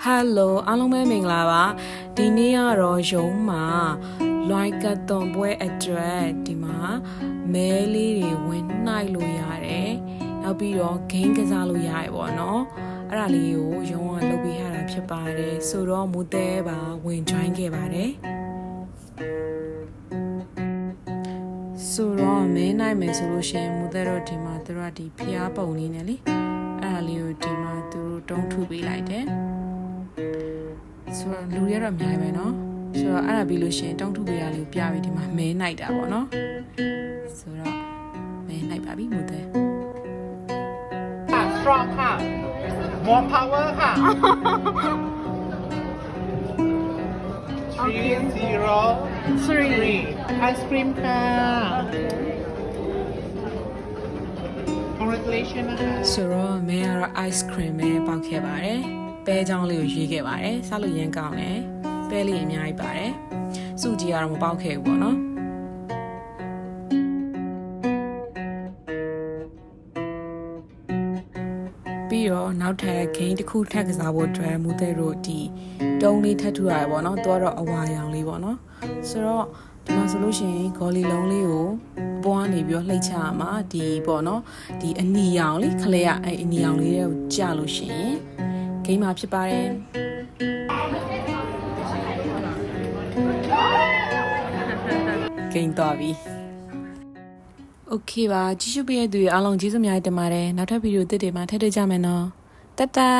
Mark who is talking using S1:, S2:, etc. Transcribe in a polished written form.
S1: Hello အားလုံးပဲမင်္ဂလာပါဒီနေ့ကတော့ရုံးမှာလွိုက်ကသွန်ပွဲအတွက်ဒီမှာမဲလေးတွေဝင်နှိုက်လို့ရတယ်နောက်ပြီးတော့ game ကစားလို့ရတယ်ပေါ့နော်အဲ့ဒါလေးကိုရုံးကလုပ်ပေးရတာဖြစ်ပါတယ်ဆိုတော့မူသေးပါဝင် join ခဲ့ပါတယ်ဆိုတော့မဲနိုင်မယ်ဆိုလို့ရှိရင်မူသေးတော့ဒီမှာသူတို့ကဒီဖျားပုံလေးနဲ့လေအဲ့ဒါလေးကိုဒီမှာသူတို့တုံးထုပေးလိုက်တယ်ဆိုတော့လူရတော့အများကြီးပဲเนาะဆိုတော့အဲ့ဒါပြီးလို့ရှိရင်တုံးထုပေးရလေးကိုပြပြီးဒီမှာမဲနိုင်တာပေါ့เนาะဆိုတော့မဲနိုင်ပါပြီမူသေး
S2: strong ค่ะ more power ค่ะ 3-0-3 ice cream ค่ะ congratulations นะคะ
S1: ဆိုတော့မဲကတော့ ice cream ပဲပေါက်ခဲ့ပါတယ်ပဲချောင်းလေးကိုရွေးခဲ့ပါတယ်စားလို့ရမ်းကောင်းတယ်ပဲလေးအများကြီးပါတယ်စုကြည်ကတော့မပေါက်ခဲ့ဘူးပေါ့နော်ပြီးတော့နောက်ထပ် game တစ်ခုထပ်ကစားဖို့အတွက်မူတဲ့တို့ဒီတုံးလေးထပ်ထူရတယ်ပေါ့နော်သူကတော့အဝါရောင်လေးပေါ့နော်ဆိုတော့ဒီမှာဆိုလို့ရှိရင်ဂေါ်လီလုံးလေးကိုပွားနေပြီးတော့လှိတ်ချရမှာဒီပေါ့နော်ဒီအနီရောင်လေးခလဲရအဲ့အနီရောင်လေးတွေကိုကြာလို့ရှိရင်ဂိမ်းမှာဖြစ်ပါတယ်ဂိမ်းသွားပြီโอเคပါကြည့်ရှုပေးတဲ့သူတွေအားလုံးကျေးဇူးများတင်ပါတယ်နောက်ထပ်ဗီဒီယိုသစ်တွေမှာထပ်တွေ့ကြမယ်နော်တတ်တာ